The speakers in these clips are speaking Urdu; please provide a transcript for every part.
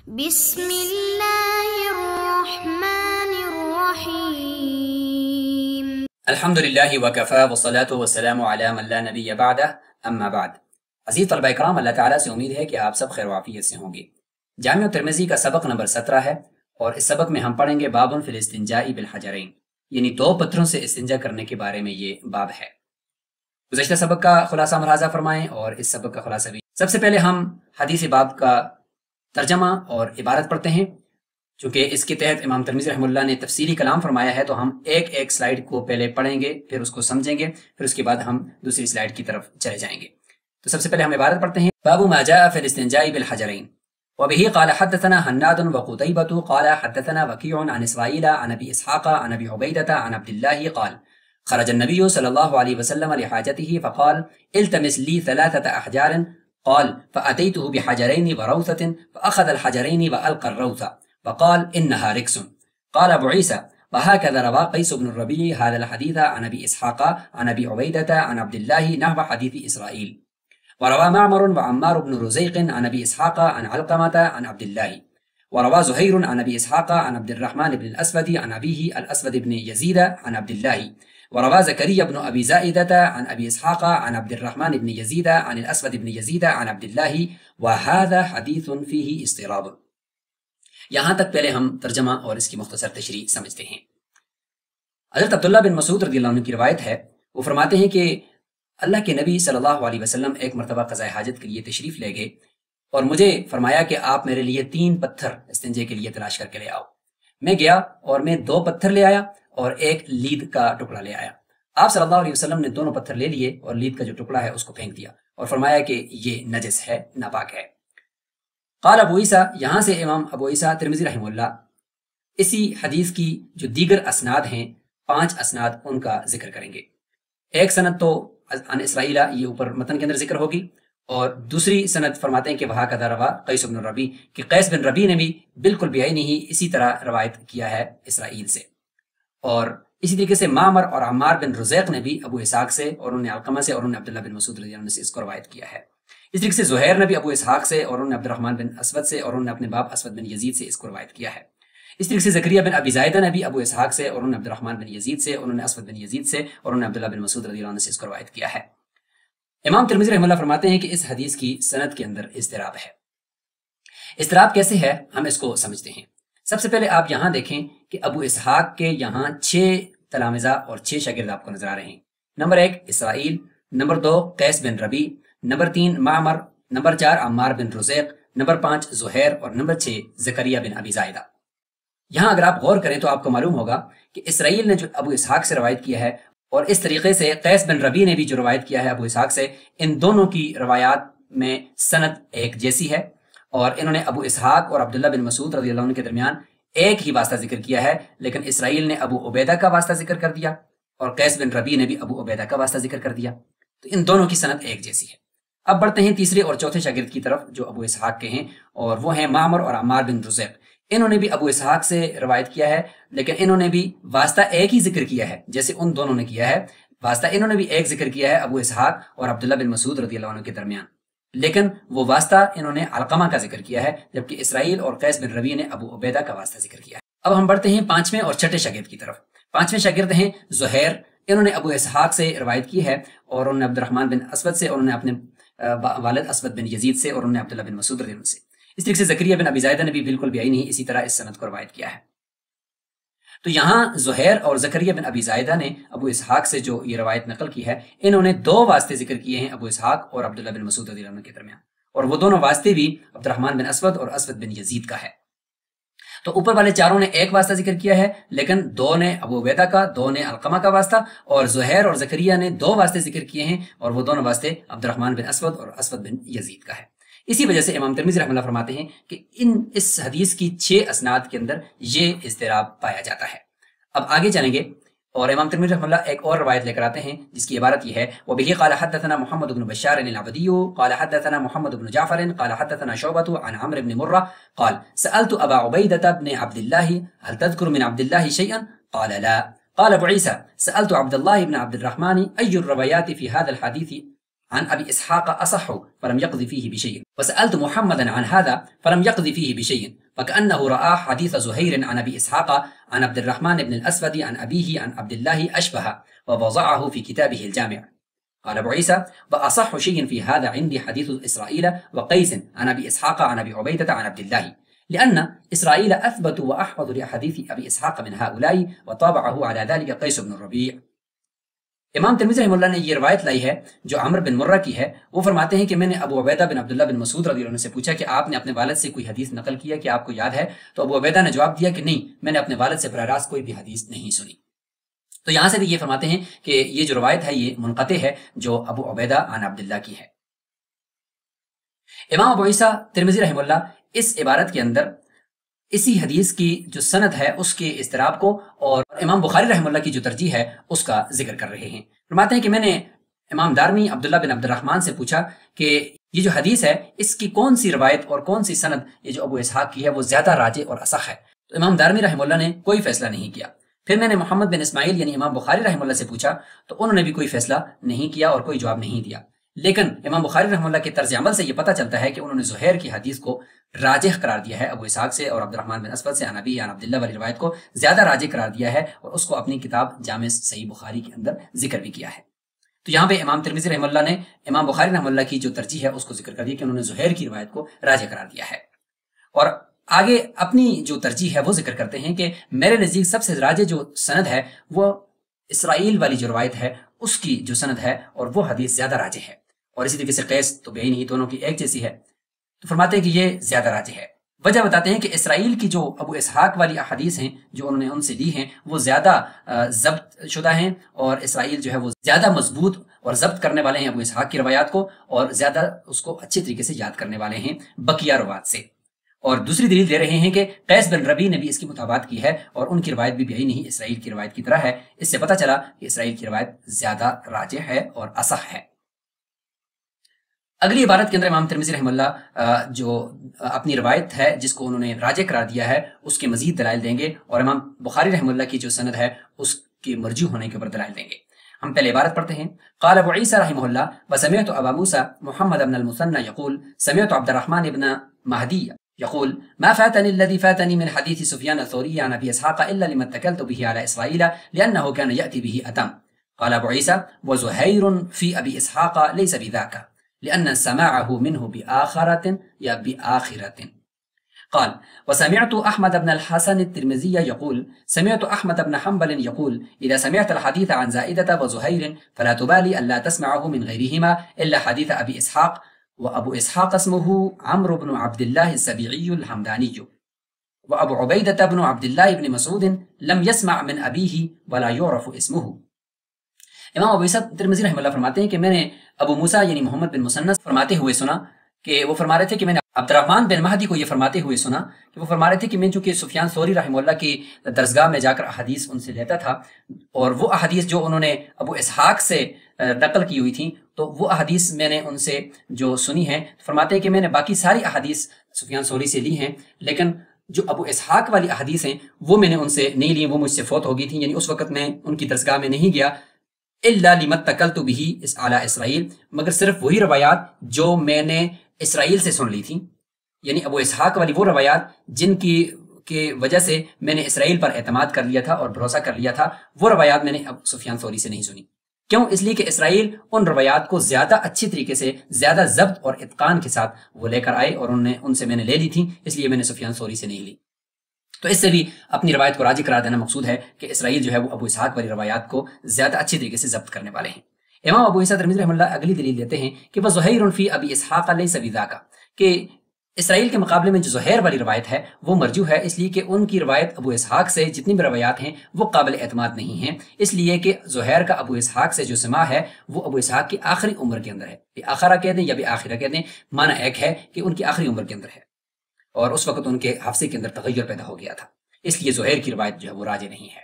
بسم اللہ الرحمن الرحیم۔ الحمدللہ وکفا والصلاة والسلام علی من لا نبی بعدہ اما بعد۔ عزیز طلبہ اکرام، اللہ تعالیٰ سے امید ہے کہ آپ سب خیر و عافیت سے ہوں گے۔ جامع ترمذی کا سبق نمبر 17 ہے اور اس سبق میں ہم پڑھیں گے باب فی الاستنجاء بالحجرین، یعنی دو پتھروں سے استنجا کرنے کے بارے میں یہ باب ہے۔ گزشتہ سبق کا خلاصہ ملاحظہ فرمائیں اور اس سبق کا خلاصہ بھی۔ سب سے پہلے ہم حدیث باب کا ترجمہ اور عبارت پڑھتے ہیں۔ چونکہ اس کے تحت امام ترمذی رحمہ اللہ نے تفصیلی کلام فرمایا ہے، تو ہم ایک ایک سلائیڈ کو پہلے پڑھیں گے، پھر اس کو سمجھیں گے، پھر اس کے بعد ہم دوسری سلائیڈ کی طرف چلے جائیں گے۔ تو سب سے پہلے ہم عبارت پڑھتے ہیں۔ باب ما جاء فی الاستنجاء بالحجرین وبه قال حدثنا حناد وقتيبة قال حدثنا وكيع عن إسرائيل عن أبي إسحاق عن أبي عبيدة عن عبد الله قال خرج النبي صلى الله عليه وسلم لحاجته فقال التمس لي 3 أحجار قال فأتيته بحجرين وروثة فأخذ الحجرين وألقى الروثة وقال إنها ركس قال أبو عيسى وهكذا روى قيس بن الربيع هذا الحديث عن أبي إسحاق عن أبي عبيدة عن عبد الله نحو حديث إسرائيل وروى معمر وعمار بن رزيق عن أبي إسحاق عن علقمة عن عبد الله وروى زهير عن أبي إسحاق عن عبد الرحمن بن الأسود عن أبيه الأسود بن يزيد عن عبد الله وروى زكريا بن أبي زائدة عن أبي إسحاق عن عبد الرحمن بن يزيد عن الأسود بن يزيد عن عبد الله وهذا حديث فيه اضطراب۔ یہاں تک پہلے ہم ترجمہ اور اس کی مختصر تشریح سمجھتے ہیں۔ حضرت عبداللہ بن مسعود رضی اللہ عنہ کی روایت ہے، وہ فرماتے ہیں کہ اللہ کے نبی صلی اللہ علیہ وسلم ایک مرتبہ قضاء حاجت کے لیے تشریف لے گئے اور مجھے فرمایا کہ آپ میرے لیے 3 پتھر استنجے کے لیے تلاش کر کے لے آؤ۔ میں گیا اور میں 2 پتھر لے آیا اور ایک لید کا ٹکڑا لے آیا۔ آپ صلی اللہ علیہ وسلم نے دونوں پتھر لے لیے اور لید کا جو ٹکڑا ہے اس کو پھینک دیا اور فرمایا کہ یہ نجس ہے، ناپاک ہے۔ قال ابو عیسیٰ، یہاں سے امام ابو عیسیٰ ترمذی رحمہ اللہ اسی حدیث کی جو دیگر اسناد ہیں 5 اسناد ان کا ذکر کریں گے۔ ایک سند تو عن اسرائیل، یہ اوپر متن کے اندر ذکر ہوگی، اور دوسری سند فرماتے ہیں کہ وہاں کا روا قیس بن ربی، کہ قیس بن ربی نے بھی بالکل بعینی ہی اسی طرح روایت کیا ہے اسرائیل سے، اور اسی طریقے سے معمر اور عمار بن رزیق نے بھی ابو اسحاق سے، اور انہوں نے علقمہ سے، اور انہوں نے عبداللہ بن مسعود رضی اللہ عنہ سے اس کو روایت کیا ہے۔ اس طریقے سے زہیر نے بھی ابو اسحاق سے، اور انہوں نے عبد الرحمن بن اسود سے، اور انہوں نے اپنے باپ اسود بن یزید سے اس کو روایت کیا ہے۔ اس طریقے سے زکریا بن ابی زائدہ نے بھی ابو اسحاق سے، اور انہوں نے عبد الرحمن بن یزید سے، اور انہوں نے اسود بن یزید سے، اور انہوں نے عبداللہ بن مسعود رضی اللہ عنہ سے اس کو روایت کیا ہے۔ امام ترمذی رحمہ اللہ فرماتے ہیں کہ اس حدیث کی سند کے اندر اضطراب ہے۔ اضطراب کیسے ہے ہم اس کو سمجھتے ہیں۔ سب سے پہلے آپ یہاں دیکھیں کہ ابو اسحاق کے یہاں 6 تلامذہ اور 6 شاگرد آپ کو نظر آ رہے ہیں۔ نمبر 1 اسرائیل، نمبر 2 قیس بن ربی، نمبر 3 معمر، نمبر 4 عمار بن رزیق، نمبر 5 زہیر، اور نمبر 6 زکریا بن ابی زائدہ۔ یہاں اگر آپ غور کریں تو آپ کو معلوم ہوگا کہ اسرائیل نے جو ابو اسحاق سے روایت کیا ہے، اور اس طریقے سے قیس بن ربی نے بھی جو روایت کیا ہے ابو اسحاق سے، ان دونوں کی روایات میں سند ایک جیسی ہے، اور انہوں نے ابو اسحاق اور عبداللہ بن مسعود رضی اللہ عنہ کے درمیان ایک ہی واسطہ ذکر کیا ہے، لیکن اسرائیل نے ابو عبیدہ کا واسطہ ذکر کر دیا اور قیس بن ربی نے بھی ابو عبیدہ کا واسطہ ذکر کر دیا، تو ان دونوں کی سند ایک جیسی ہے۔ اب بڑھتے ہیں تیسرے اور چوتھے شاگرد کی طرف جو ابو اسحاق کے ہیں، اور وہ ہیں معمر اور عمار بن رزیق۔ انہوں نے بھی ابو اسحاق سے روایت کیا ہے، لیکن انہوں نے بھی واسطہ ایک ہی ذکر کیا ہے جیسے ان دونوں نے کیا ہے۔ واسطہ انہوں نے بھی ایک ذکر کیا ہے ابو اسحاق اور عبداللہ بن مسعود رضی اللہ عنہ کے درمیان، لیکن وہ واسطہ انہوں نے علقمہ کا ذکر کیا ہے، جبکہ اسرائیل اور قیس بن ربی نے ابو عبیدہ کا واسطہ ذکر کیا ہے۔ اب ہم بڑھتے ہیں 5ویں اور 6ٹھے شاگرد کی طرف۔ 5ویں شاگرد ہیں زہیر، انہوں نے ابو اسحاق سے روایت کی ہے، اور انہوں نے عبد الرحمن بن اسود سے، اور انہوں نے اپنے والد اسود بن یزید سے، اور انہوں نے عبداللہ بن مسعود رضی اللہ عنہ سے۔ اس طریقے سے زکریا بن ابی زائدہ نے بھی بالکل بعینی ہی اسی طرح اس سند کو روایت کیا ہے۔ تو یہاں زہیر اور زکریا بن ابی زائدہ نے ابو اسحاق سے جو یہ روایت نقل کی ہے، انہوں نے 2 واسطے ذکر کیے ہیں ابو اسحاق اور عبداللہ بن مسعود رضی اللہ عنہ کے درمیان، اور وہ دونوں واسطے بھی عبد الرحمن بن اسود اور اسود بن یزید کا ہے۔ تو اوپر والے چاروں نے ایک واسطہ ذکر کیا ہے، لیکن 2 نے ابو عبیدہ کا، 2 نے علقمہ کا واسطہ، اور زہیر اور زکریا نے 2 واسطے ذکر کیے ہیں، اور وہ دونوں واسطے عبد الرحمن بن اسود اور اسود بن یزید کا ہے۔ اسی وجہ سے امام ترمذی رحمہ اللہ فرماتے ہیں کہ اس حدیث کی 6 اسناد کے اندر یہ اضطراب پایا جاتا ہے۔ اب آگے چلیں گے، اور امام ترمذی رحمہ اللہ ایک اور روایت لے کر آتے ہیں جس کی عبارت یہ ہے، وبه قال حدثنا محمد بن بشار العبدي قال حدثنا محمد بن جعفر قال حدثنا شعبة عن عمرو بن مرة قال سألت أبا عبيدة بن عبد الله هل تذكر من عبد الله شيئا قال لا قال أبو عيسى سألت عبد الله بن عبد الرحمن أي الروايات في هذا الحديث عن أبي إسحاق أصح فلم يقض فيه بشيء وسألت محمدا عن هذا فلم يقض فيه بشيء فكأنه رأى حديث زهير عن أبي إسحاق عن عبد الرحمن بن الأسود عن أبيه عن عبد الله أشبه ووضعه في كتابه الجامع. قال أبو عيسى: وأصح شيء في هذا عندي حديث إسرائيل وقيس عن أبي إسحاق عن أبي عبيدة عن عبد الله، لأن إسرائيل أثبت وأحفظ لأحاديث أبي إسحاق من هؤلاء وطابعه على ذلك قيس بن الربيع. امام ترمذی رحمہ اللہ نے یہ روایت لائی ہے جو عمر بن مرہ کی ہے. وہ فرماتے ہیں کہ میں نے ابو عبیدہ بن عبداللہ بن مسعود رضی اللہ عنہ سے پوچھا کہ آپ نے اپنے والد سے کوئی حدیث نقل کیا کہ آپ کو یاد ہے؟ تو ابو عبیدہ نے جواب دیا کہ نہیں، میں نے اپنے والد سے براہ راست کوئی بھی حدیث نہیں سنی. تو یہاں سے بھی یہ فرماتے ہیں کہ یہ جو روایت ہے یہ منقطع ہے جو ابو عبیدہ عن عبداللہ کی ہے. امام ابو عیسیٰ ترمذی رحمہ اللہ اس عبارت کے اندر اسی حدیث کی جو سند ہے اس کے اضطراب کو اور امام بخاری رحمہ اللہ کی جو ترجیح ہے اس کا ذکر کر رہے ہیں. فرماتے ہیں کہ میں نے امام دارمی عبداللہ بن عبد الرحمن سے پوچھا کہ یہ جو حدیث ہے اس کی کون سی روایت اور کون سی سند یہ جو ابو اسحاق کی ہے وہ زیادہ راجح اور اصح ہے. تو امام دارمی رحمہ اللہ نے کوئی فیصلہ نہیں کیا. پھر میں نے محمد بن اسماعیل یعنی امام بخاری رحمہ اللہ سے پوچھا تو انہوں نے بھی کوئی فیصلہ نہیں کیا اور کوئی جواب نہیں دیا. لیکن امام بخاری رحمہ اللہ کے طرز عمل سے یہ پتہ چلتا ہے کہ انہوں نے زہیر کی حدیث کو راجح قرار دیا ہے ابو اسحاق سے، اور عبد الرحمن بن اسود سے عن ابی عن عبداللہ والی روایت کو زیادہ راجح قرار دیا ہے اور اس کو اپنی کتاب جامع صحیح بخاری کے اندر ذکر بھی کیا ہے. تو یہاں پہ امام ترمذی رحمہ اللہ نے امام بخاری رحمہ اللہ کی جو ترجیح ہے اس کو ذکر کر دیا کہ انہوں نے زہیر کی روایت کو راجح قرار دیا ہے. اور آگے اپنی جو ترجیح ہے وہ ذکر کرتے ہیں کہ میرے نزدیک سب سے راجح جو سند ہے وہ اسرائیل والی جو روایت ہے اس کی جو سند ہے اور وہ حدیث زیادہ راجح ہے. اور اسی طریقے سے قیس تو بے نہیں، دونوں کی ایک جیسی ہے. تو فرماتے ہیں کہ یہ زیادہ راجح ہے. وجہ بتاتے ہیں کہ اسرائیل کی جو ابو اسحاق والی احادیث ہیں جو انہوں نے ان سے لی ہیں وہ زیادہ ضبط شدہ ہیں، اور اسرائیل جو ہے وہ زیادہ مضبوط اور ضبط کرنے والے ہیں ابو اسحاق کی روایات کو، اور زیادہ اس کو اچھے طریقے سے یاد کرنے والے ہیں بقیہ روایات سے. اور دوسری دلیل دے رہے ہیں کہ قیس بن ربیع نے بھی اس کی مطابقت کی ہے اور ان کی روایت بھی یہی نہیں اسرائیل کی روایت کی طرح ہے. اس سے پتہ چلا کہ اسرائیل کی روایت زیادہ راجح ہے اور اصح ہے. اگلی عبارت کے اندر امام ترمذی رحمہ اللہ جو اپنی روایت ہے جس کو انہوں نے راجح قرار دیا ہے اس کے مزید دلائل دیں گے، اور امام بخاری رحمہ اللہ کی جو سند ہے اس کے مرجوح ہونے کے اوپر دلائل دیں گے. ہم پہلے عبارت پڑھتے ہیں. قال ابو عیسیٰ رحمہ اللہ وسمعت ابا موسیٰ محمد بن المثنى يقول سمعت عبد الرحمن بن مهدي يقول ما فاتني الذي فاتني من حديث سفيان الثوري عن ابي اسحاق الا لما اتكلت به على اسرائيل لانه كان ياتي به اتم. قال ابو عيسى وزهير في ابي اسحاق ليس بذاك لأن سماعه منه بآخرة يا بآخرة. قال وسمعت أحمد بن الحسن الترمذي يقول سمعت أحمد بن حنبل يقول إذا سمعت الحديث عن زائدة وزهير فلا تبالي ألا تسمعه من غيرهما إلا حديث أبي إسحاق، وأبو إسحاق اسمه عمرو بن عبد الله السبيعي الحمداني، وأبو عبيدة بن عبد الله بن مسعود لم يسمع من أبيه ولا يعرف اسمه. امام ابو عیسیٰ ترمذی رحمہ اللہ فرماتے ہیں کہ میں نے ابو موسیٰ یعنی محمد بن مسنہ فرماتے ہوئے سنا کہ وہ فرما رہے تھے کہ میں نے عبد الرحمن بن مہدی کو یہ فرماتے ہوئے سنا کہ وہ فرما رہے تھے کہ میں چونکہ سفیان ثوری رحمہ اللہ کی درسگاہ میں جا کر احادیث ان سے لیتا تھا، اور وہ احادیث جو انہوں نے ابو اسحاق سے نقل کی ہوئی تھیں تو وہ احادیث میں نے ان سے جو سنی ہیں. فرماتے ہیں کہ میں نے باقی ساری احادیث سفیان ثوری سے لی ہیں، لیکن جو ابو اسحاق والی احادیث ہیں وہ میں نے ان سے نہیں لی، وہ مجھ سے فوت ہو گئی تھیں، یعنی اس وقت میں ان کی درسگاہ میں نہیں گیا. الا لما اتکلت به علی اسرائیل، مگر صرف وہی روایات جو میں نے اسرائیل سے سن لی تھی، یعنی ابو اسحاق والی وہ روایات جن کی وجہ سے میں نے اسرائیل پر اعتماد کر لیا تھا اور بھروسہ کر لیا تھا، وہ روایات میں نے اب سفیان ثوری سے نہیں سنی. کیوں؟ اس لیے کہ اسرائیل ان روایات کو زیادہ اچھی طریقے سے زیادہ ضبط اور اتقان کے ساتھ وہ لے کر آئے، اور ان سے میں نے لے لی تھی، اس لیے میں نے سفیان ثوری سے نہیں لی. تو اس سے بھی اپنی روایت کو راجح قرار دینا مقصود ہے کہ اسرائیل جو ہے وہ ابو اسحاق والی روایات کو زیادہ اچھی طریقے سے ضبط کرنے والے ہیں. امام ابو عیسیٰ ترمذی رحمہ اللہ اگلی دلیل دیتے ہیں کہ وہ زہیر فی ابی اسحاق لیس بذاک، کہ اسرائیل کے مقابلے میں جو زہیر والی روایت ہے وہ مرجوح ہے، اس لیے کہ ان کی روایت ابو اسحاق سے جتنی بھی روایات ہیں وہ قابل اعتماد نہیں ہیں، اس لیے کہ زہیر کا ابو اسحاق سے جو سماع ہے وہ ابو اسحاق کی آخری عمر کے اندر ہے. آخرہ کہہ دیں یا بھی آخرہ کہہ دیں، معنی ایک ہے کہ ان کی آخری عمر کے اندر ہے، اور اس وقت ان کے حافظے کے اندر تغیر پیدا ہو گیا تھا، اس لیے زہیر کی روایت جو ہے وہ راجح نہیں ہے.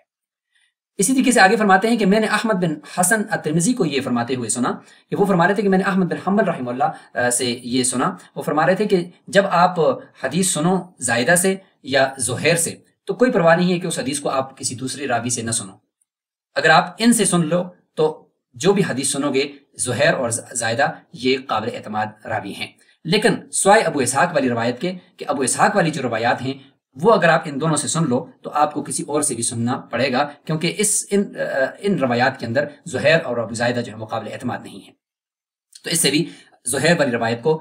اسی طریقے سے آگے فرماتے ہیں کہ میں نے احمد بن حسن الترمذی کو یہ فرماتے ہوئے سنا کہ وہ فرما رہے تھے کہ میں نے احمد بن حنبل رحمہ اللہ سے یہ سنا، وہ فرما رہے تھے کہ جب آپ حدیث سنو زائدہ سے یا زہیر سے تو کوئی پرواہ نہیں ہے کہ اس حدیث کو آپ کسی دوسرے راوی سے نہ سنو. اگر آپ ان سے سن لو تو جو بھی حدیث سنو گے زہیر اور زائدہ یہ قابل اعتماد راوی ہیں، لیکن سوائے ابو اسحاق والی روایت کے کہ ابو اسحاق والی جو روایات ہیں وہ اگر آپ ان دونوں سے سن لو تو آپ کو کسی اور سے بھی سننا پڑے گا، کیونکہ ان روایات کے اندر زہیر اور ابو زائدہ جو ہے وہ قابل اعتماد نہیں ہے، تو اس سے بھی زہیر والی روایت کو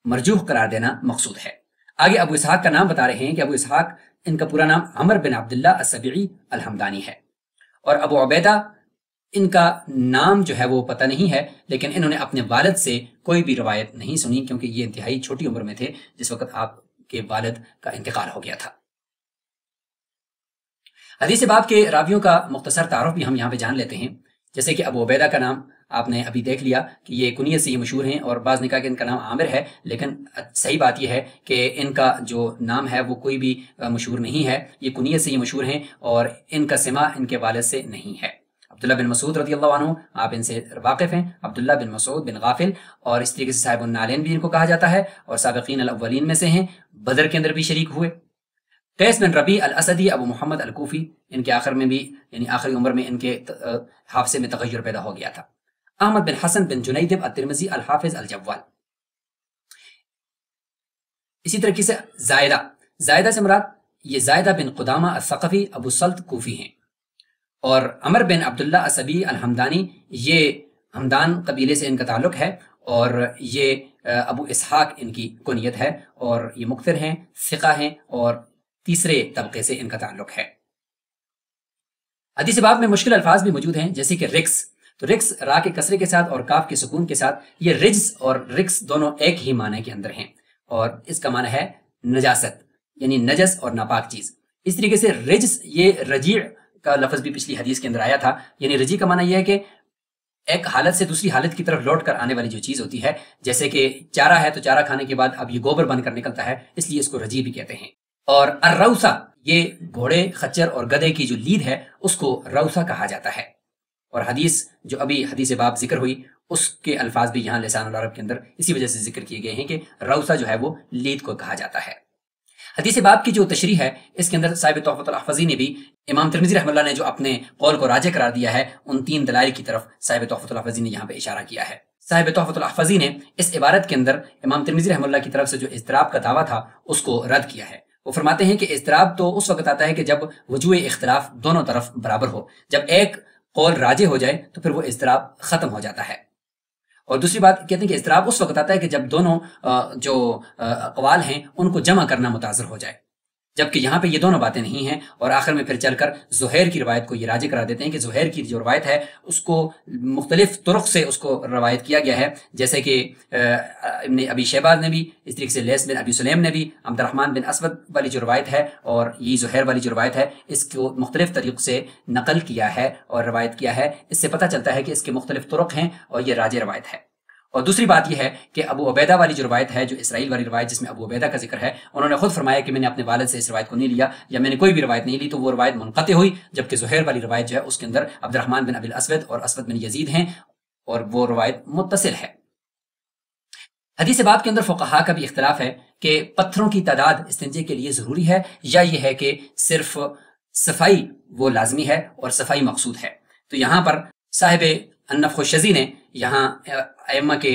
مرجوح قرار دینا مقصود ہے۔ آگے ابو اسحاق کا نام بتا رہے ہیں کہ ابو اسحاق ان کا پورا نام عمر بن عبداللہ السبیعی الحمدانی ہے، اور ابو عبیدہ ان کا نام جو ہے وہ پتہ نہیں ہے، لیکن انہوں نے اپنے والد سے کوئی بھی روایت نہیں سنی، کیونکہ یہ انتہائی چھوٹی عمر میں تھے جس وقت آپ کے والد کا انتقال ہو گیا تھا۔ حدیث باب کے راویوں کا مختصر تعارف بھی ہم یہاں پہ جان لیتے ہیں، جیسے کہ ابو عبیدہ کا نام آپ نے ابھی دیکھ لیا کہ یہ کنیت سے یہ مشہور ہیں، اور بعض نے کہا کہ ان کا نام عامر ہے، لیکن صحیح بات یہ ہے کہ ان کا جو نام ہے وہ کوئی بھی مشہور نہیں ہے، یہ کنیت سے یہ مشہور ہیں، اور ان کا سماع ان کے والد سے نہیں ہے۔ عبداللہ بن مسعود رضی اللہ عنہ، آپ ان سے واقف ہیں، عبداللہ بن مسعود بن غافل، اور اس طریقے سے صاحب النالین بھی ان کو کہا جاتا ہے، اور سابقین الاولین میں سے ہیں، بدر کے اندر بھی شریک ہوئے۔ قیس بن ربیع الاسدی ابو محمد الکوفی، ان کے آخر میں بھی یعنی آخری عمر میں ان کے حافظے میں تغیر پیدا ہو گیا تھا۔ احمد بن حسن بن جنیدب الترمذی الحافظ الجوال۔ اسی طریقے سے زائدہ سے مراد یہ زائدہ بن قدامہ الثقفی ابو سلط کوفی ہیں، اور عمر بن عبداللہ السبیعی الحمدانی یہ ہمدان قبیلے سے ان کا تعلق ہے، اور یہ ابو اسحاق ان کی کنیت ہے، اور یہ مکثر ہیں، ثقہ ہیں، اور تیسرے طبقے سے ان کا تعلق ہے۔ حدیث باب میں مشکل الفاظ بھی موجود ہیں، جیسے کہ رکس، تو رکس را کے کسرے کے ساتھ اور کاف کے سکون کے ساتھ، یہ رجز اور رکس دونوں ایک ہی معنی کے اندر ہیں، اور اس کا معنی ہے نجاست، یعنی نجس اور ناپاک چیز۔ اس طریقے سے رجز یہ رجیع کا لفظ بھی پچھلی حدیث کے اندر آیا تھا، یعنی رجی کا معنی یہ ہے کہ ایک حالت سے دوسری حالت کی طرف لوٹ کر آنے والی جو چیز ہوتی ہے، جیسے کہ چارہ ہے تو چارہ کھانے کے بعد اب یہ گوبر بن کر نکلتا ہے، اس لیے اس کو رجی بھی کہتے ہیں۔ اور الروثہ، یہ گھوڑے، خچر اور گدھے کی جو لید ہے اس کو روثہ کہا جاتا ہے، اور حدیث جو ابھی حدیث باب ذکر ہوئی اس کے الفاظ بھی یہاں لسان العرب کے اندر اسی وجہ سے ذکر کیے گئے ہیں کہ روثہ جو ہے وہ لید کو کہا جاتا ہے۔ حدیث باب کی جو تشریح ہے اس کے اندر صاحب تحفۃ الاحفظی نے بھی، امام ترمذی رحمہ اللہ نے جو اپنے قول کو راجح قرار دیا ہے، ان 3 دلائل کی طرف صاحب تحفۃ الاحفظی نے یہاں پہ اشارہ کیا ہے۔ صاحب تحفۃ الاحفظی نے اس عبارت کے اندر امام ترمذی رحمہ اللہ کی طرف سے جو اضطراب کا دعویٰ تھا اس کو رد کیا ہے۔ وہ فرماتے ہیں کہ اضطراب تو اس وقت آتا ہے کہ جب وجوہ اختلاف دونوں طرف برابر ہو، جب ایک قول راجح ہو جائے تو پھر وہ اضطراب ختم ہو جاتا ہے۔ اور دوسری بات کہتے ہیں کہ اضطراب اس وقت آتا ہے کہ جب دونوں جو اقوال ہیں ان کو جمع کرنا متاثر ہو جائے، جبکہ یہاں پہ یہ دونوں باتیں نہیں ہیں، اور آخر میں پھر چل کر زہیر کی روایت کو یہ راجح قرار دیتے ہیں کہ زہیر کی جو روایت ہے اس کو مختلف طرق سے اس کو روایت کیا گیا ہے، جیسے کہ ابن ابی شیبہ نے بھی، اس طریقے سے لیث بن ابی سلیم نے بھی عبد الرحمن بن اسود والی جو روایت ہے اور یہ زہیر والی جو روایت ہے اس کو مختلف طریق سے نقل کیا ہے اور روایت کیا ہے۔ اس سے پتہ چلتا ہے کہ اس کے مختلف طرق ہیں اور یہ راجح روایت ہے۔ اور دوسری بات یہ ہے کہ ابو عبیدہ والی جو روایت ہے، جو اسرائیل والی روایت جس میں ابو عبیدہ کا ذکر ہے، انہوں نے خود فرمایا کہ میں نے اپنے والد سے اس روایت کو نہیں لیا یا میں نے کوئی بھی روایت نہیں لی، تو وہ روایت منقطع ہوئی، جبکہ زہیر والی روایت جو ہے اس کے اندر عبد الرحمن بن ابی الاسود اور اسود بن یزید ہیں اور وہ روایت متصل ہے۔ حدیث باب کے اندر فقہاء کا بھی اختلاف ہے کہ پتھروں کی تعداد استنجے کے لیے ضروری ہے یا یہ ہے کہ صرف صفائی وہ لازمی ہے اور صفائی مقصود ہے۔ تو یہاں پر صاحب النفخ الشذی نے یہاں ائمہ کے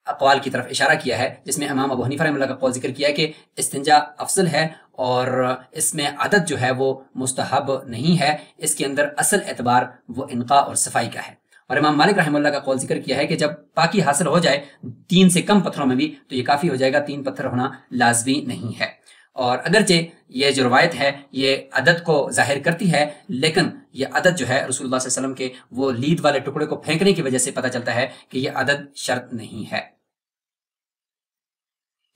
اقوال کی طرف اشارہ کیا ہے، جس میں امام ابو حنیفہ رحمہ اللہ کا قول ذکر کیا ہے کہ استنجا افضل ہے اور اس میں عدد جو ہے وہ مستحب نہیں ہے، اس کے اندر اصل اعتبار وہ انقاء اور صفائی کا ہے۔ اور امام مالک رحمہ اللہ کا قول ذکر کیا ہے کہ جب پاکی حاصل ہو جائے 3 سے کم پتھروں میں بھی تو یہ کافی ہو جائے گا، 3 پتھر ہونا لازمی نہیں ہے۔ اور اگرچہ یہ جو روایت ہے یہ عدد کو ظاہر کرتی ہے، لیکن یہ عدد جو ہے رسول اللہ صلی اللہ علیہ وسلم کے وہ لید والے ٹکڑے کو پھینکنے کی وجہ سے پتہ چلتا ہے کہ یہ عدد شرط نہیں ہے۔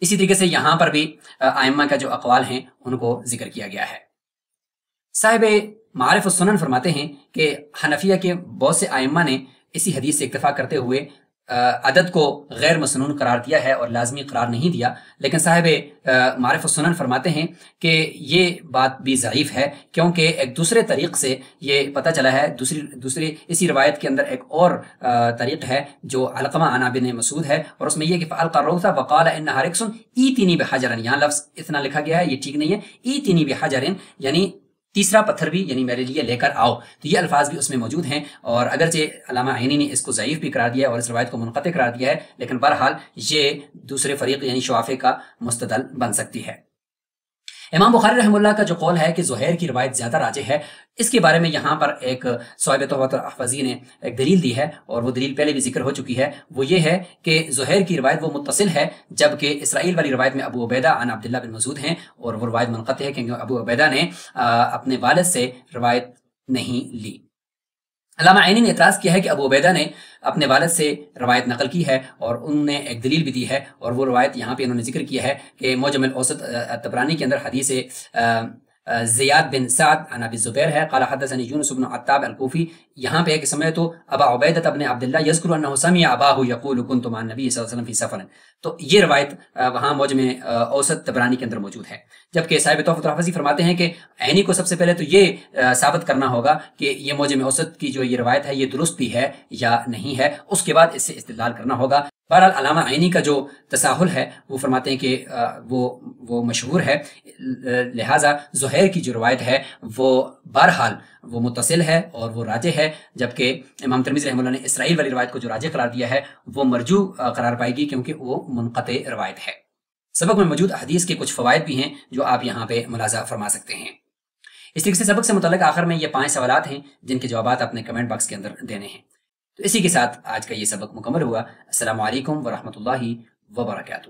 اسی طریقے سے یہاں پر بھی ائمہ کا جو اقوال ہیں ان کو ذکر کیا گیا ہے۔ صاحب معارف السنن فرماتے ہیں کہ حنفیہ کے بہت سے ائمہ نے اسی حدیث سے اکتفا کرتے ہوئے عدد کو غیر مسنون قرار دیا ہے اور لازمی قرار نہیں دیا، لیکن صاحب معارف السنن فرماتے ہیں کہ یہ بات بھی ضعیف ہے، کیونکہ ایک دوسرے طریق سے یہ پتہ چلا ہے، دوسری اسی روایت کے اندر ایک اور طریق ہے جو علقمہ عن ابن مسعود ہے، اور اس میں یہ کہ فَأَلْقَى الرَّوْثَ وَقَالَ إِنَّهَا رِكْسٌ إِيتِنِي بِحَجَرٍ، یہاں لفظ اتنا لکھا گیا ہے، یہ ٹھیک نہیں ہے، ایتنی بحجر یعنی تیسرا پتھر بھی یعنی میرے لیے لے کر آؤ، تو یہ الفاظ بھی اس میں موجود ہیں، اور اگرچہ علامہ عینی نے اس کو ضعیف بھی قرار دیا ہے اور اس روایت کو منقطع قرار دیا ہے، لیکن بہرحال یہ دوسرے فریق یعنی شعافے کا مستدل بن سکتی ہے۔ امام بخاری رحمہ اللہ کا جو قول ہے کہ زہیر کی روایت زیادہ راجح ہے، اس کے بارے میں یہاں پر ایک صاحب تحفۃ الاحفظی نے ایک دلیل دی ہے، اور وہ دلیل پہلے بھی ذکر ہو چکی ہے۔ وہ یہ ہے کہ زہیر کی روایت وہ متصل ہے، جبکہ اسرائیل والی روایت میں ابو عبیدہ عن عبداللہ بن مسعود ہیں، اور وہ روایت منقطع ہے کیونکہ ابو عبیدہ نے اپنے والد سے روایت نہیں لی۔ علامہ عینی نے اعتراض کیا ہے کہ ابو عبیدہ نے اپنے والد سے روایت نقل کی ہے، اور انہوں نے ایک دلیل بھی دی ہے، اور وہ روایت یہاں پہ انہوں نے ذکر کیا ہے کہ معجم الاوسط طبرانی کے اندر حدیث زیاد بن سعد عن ابی الزبیر ہے، قال حدثني یونس بن عتاب الکوفی، یہاں پہ ہے کہ سمعت ابا عبیدہ بن عبداللہ یذکر انہ سمع اباہ یقول كنت مع النبی صلی اللہ علیہ وسلم فی سفر، تو یہ روایت وہاں معجم اوسط طبرانی کے اندر موجود ہے۔ جبکہ صاحب تحفۃ الاحفظی فرماتے ہیں کہ عینی کو سب سے پہلے تو یہ ثابت کرنا ہوگا کہ یہ معجم اوسط کی جو یہ روایت ہے یہ درست بھی ہے یا نہیں ہے، اس کے بعد اس سے استدلال کرنا ہوگا۔ بہرحال علامہ عینی کا جو تساہل ہے وہ فرماتے ہیں کہ وہ مشہور ہے، لہٰذا زہیر کی جو روایت ہے وہ بہرحال وہ متصل ہے اور وہ راجح ہے، جبکہ امام ترمذی رحمہ اللہ نے اسرائیل والی روایت کو جو راجح قرار دیا ہے وہ مرجوع قرار پائے گی کیونکہ وہ منقطع روایت ہے۔ سبق میں موجود حدیث کے کچھ فوائد بھی ہیں جو آپ یہاں پہ ملاحظہ فرما سکتے ہیں۔ اس طریقے سے سبق سے متعلق آخر میں یہ 5 سوالات ہیں جن کے جوابات آپ نے کمنٹ باکس کے اندر دینے ہیں۔ تو اسی کے ساتھ آج کا یہ سبق مکمل ہوا۔ السلام علیکم ورحمۃ اللہ وبرکاتہ۔